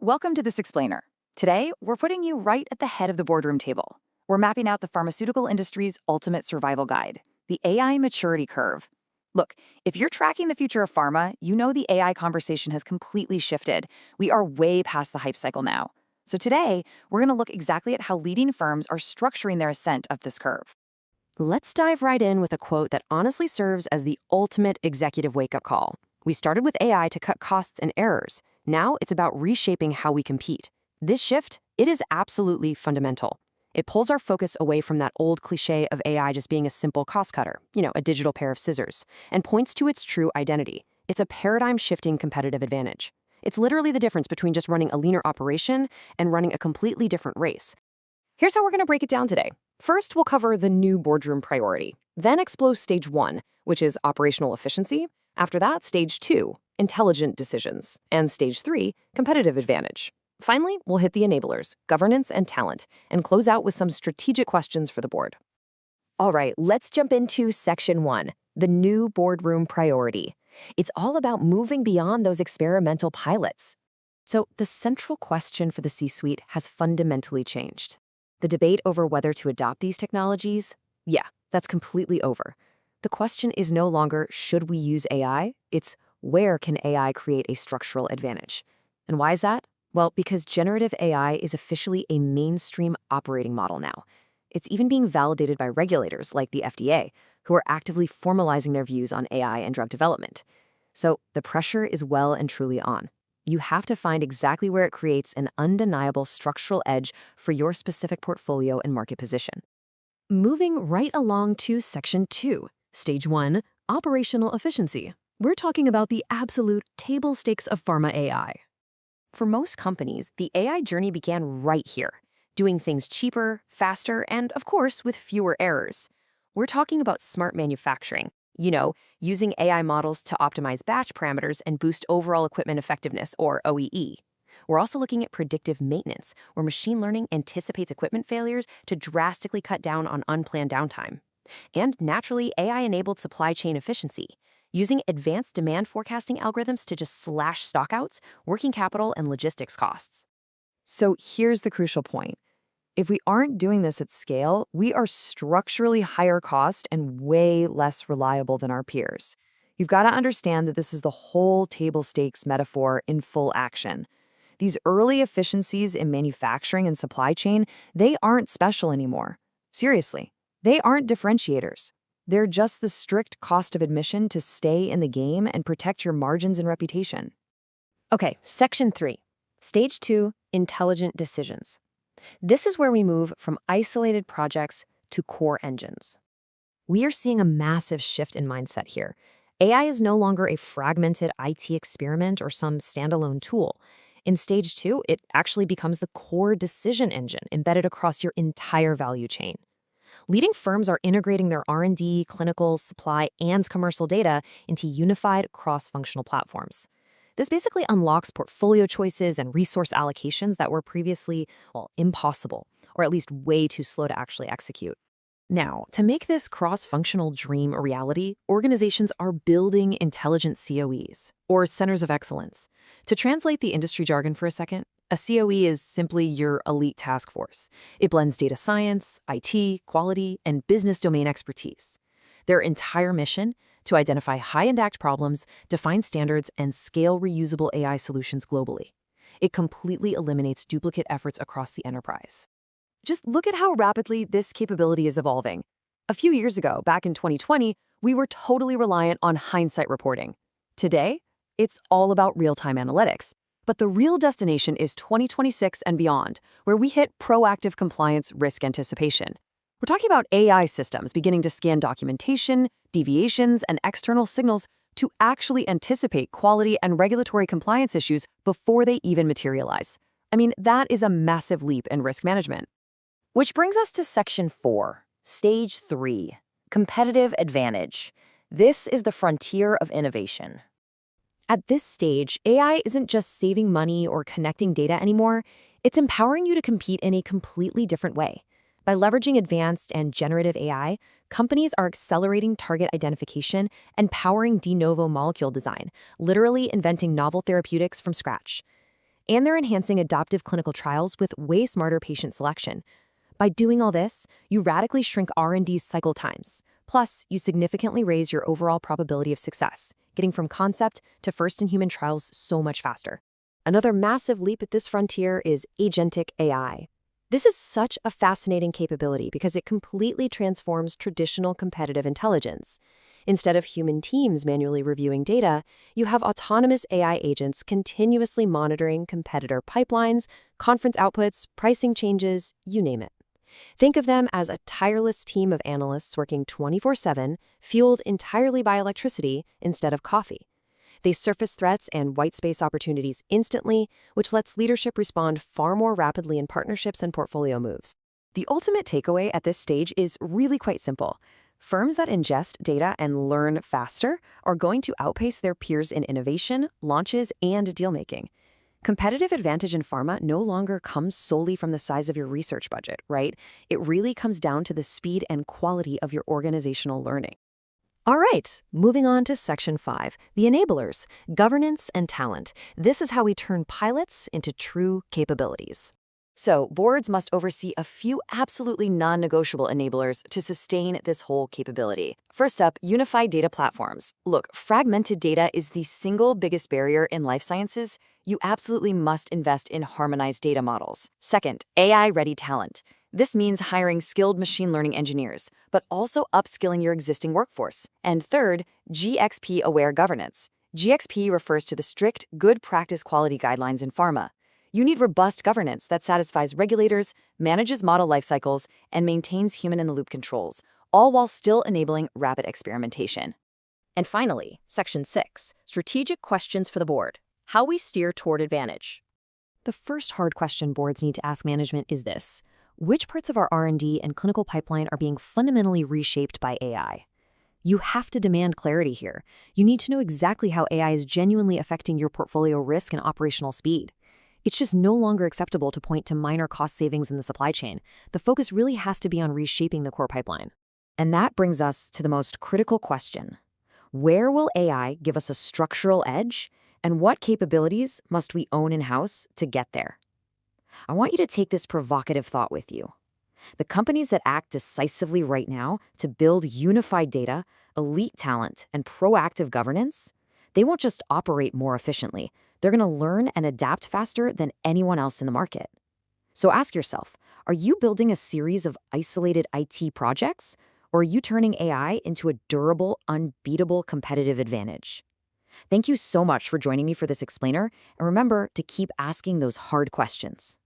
Welcome to This Explainer. Today, we're putting you right at the head of the boardroom table. We're mapping out the pharmaceutical industry's ultimate survival guide, the AI maturity curve. Look, if you're tracking the future of pharma, you know the AI conversation has completely shifted. We are way past the hype cycle now. So today, we're going to look exactly at how leading firms are structuring their ascent up this curve. Let's dive right in with a quote that honestly serves as the ultimate executive wake-up call. We started with AI to cut costs and errors. Now it's about reshaping how we compete. This shift, it is absolutely fundamental. It pulls our focus away from that old cliche of AI just being a simple cost cutter, a digital pair of scissors, and points to its true identity. It's a paradigm-shifting competitive advantage. It's literally the difference between just running a leaner operation and running a completely different race. Here's how we're going to break it down today. First, we'll cover the new boardroom priority. Then explore stage 1, which is operational efficiency. After that, stage 2, intelligent decisions. And stage 3, competitive advantage. Finally, we'll hit the enablers, governance and talent, and close out with some strategic questions for the board. All right, let's jump into section 1, the new boardroom priority. It's all about moving beyond those experimental pilots. So the central question for the C-suite has fundamentally changed. The debate over whether to adopt these technologies, that's completely over. The question is no longer, should we use AI? It's, where can AI create a structural advantage? And why is that? Well, because generative AI is officially a mainstream operating model now. It's even being validated by regulators like the FDA, who are actively formalizing their views on AI and drug development. So the pressure is well and truly on. You have to find exactly where it creates an undeniable structural edge for your specific portfolio and market position. Moving right along to section 2, stage 1, operational efficiency. We're talking about the absolute table stakes of pharma AI. For most companies, the AI journey began right here, doing things cheaper, faster, and of course, with fewer errors. We're talking about smart manufacturing. Using AI models to optimize batch parameters and boost overall equipment effectiveness, or OEE. We're also looking at predictive maintenance, where machine learning anticipates equipment failures to drastically cut down on unplanned downtime. And naturally, AI-enabled supply chain efficiency, using advanced demand forecasting algorithms to just slash stockouts, working capital, and logistics costs. So here's the crucial point. If we aren't doing this at scale, we are structurally higher cost and way less reliable than our peers. You've got to understand that this is the whole table stakes metaphor in full action. These early efficiencies in manufacturing and supply chain, they aren't special anymore. Seriously, they aren't differentiators. They're just the strict cost of admission to stay in the game and protect your margins and reputation. Okay, section 3, stage 2, intelligent decisions. This is where we move from isolated projects to core engines. We are seeing a massive shift in mindset here. AI is no longer a fragmented IT experiment or some standalone tool. In stage 2, it actually becomes the core decision engine embedded across your entire value chain. Leading firms are integrating their R&D, clinical, supply, and commercial data into unified cross-functional platforms. This basically unlocks portfolio choices and resource allocations that were previously, impossible, or at least way too slow to actually execute. Now, to make this cross-functional dream a reality, organizations are building intelligent COEs, or centers of excellence. To translate the industry jargon for a second, a COE is simply your elite task force. It blends data science, IT, quality, and business domain expertise. Their entire mission: to identify high-impact problems, define standards, and scale reusable AI solutions globally. It completely eliminates duplicate efforts across the enterprise. Just look at how rapidly this capability is evolving. A few years ago, back in 2020, we were totally reliant on hindsight reporting. Today, it's all about real-time analytics. But the real destination is 2026 and beyond, where we hit proactive compliance risk anticipation. We're talking about AI systems beginning to scan documentation, deviations, and external signals to actually anticipate quality and regulatory compliance issues before they even materialize. I mean, that is a massive leap in risk management. Which brings us to section 4, stage 3, competitive advantage. This is the frontier of innovation. At this stage, AI isn't just saving money or connecting data anymore. It's empowering you to compete in a completely different way. By leveraging advanced and generative AI, companies are accelerating target identification and powering de novo molecule design, literally inventing novel therapeutics from scratch. And they're enhancing adoptive clinical trials with way smarter patient selection. By doing all this, you radically shrink R&D's cycle times. Plus, you significantly raise your overall probability of success, getting from concept to first-in-human trials so much faster. Another massive leap at this frontier is agentic AI. This is such a fascinating capability because it completely transforms traditional competitive intelligence. Instead of human teams manually reviewing data, you have autonomous AI agents continuously monitoring competitor pipelines, conference outputs, pricing changes, you name it. Think of them as a tireless team of analysts working 24/7, fueled entirely by electricity instead of coffee. They surface threats and whitespace opportunities instantly, which lets leadership respond far more rapidly in partnerships and portfolio moves. The ultimate takeaway at this stage is really quite simple. Firms that ingest data and learn faster are going to outpace their peers in innovation, launches, and deal-making. Competitive advantage in pharma no longer comes solely from the size of your research budget, right? It really comes down to the speed and quality of your organizational learning. All right, moving on to Section 5, the enablers, governance and talent. This is how we turn pilots into true capabilities. So, boards must oversee a few absolutely non-negotiable enablers to sustain this whole capability. First up, unified data platforms. Look, fragmented data is the single biggest barrier in life sciences. You absolutely must invest in harmonized data models. Second, AI-ready talent. This means hiring skilled machine learning engineers, but also upskilling your existing workforce. And third, GXP-aware governance. GXP refers to the strict, good practice quality guidelines in pharma. You need robust governance that satisfies regulators, manages model life cycles, and maintains human-in-the-loop controls, all while still enabling rapid experimentation. And finally, Section 6, strategic questions for the board. How we steer toward advantage. The first hard question boards need to ask management is this: which parts of our R&D and clinical pipeline are being fundamentally reshaped by AI? You have to demand clarity here. You need to know exactly how AI is genuinely affecting your portfolio risk and operational speed. It's just no longer acceptable to point to minor cost savings in the supply chain. The focus really has to be on reshaping the core pipeline. And that brings us to the most critical question. Where will AI give us a structural edge, and what capabilities must we own in-house to get there? I want you to take this provocative thought with you. The companies that act decisively right now to build unified data, elite talent, and proactive governance, they won't just operate more efficiently. They're going to learn and adapt faster than anyone else in the market. So ask yourself, are you building a series of isolated IT projects, or are you turning AI into a durable, unbeatable competitive advantage? Thank you so much for joining me for this explainer, and remember to keep asking those hard questions.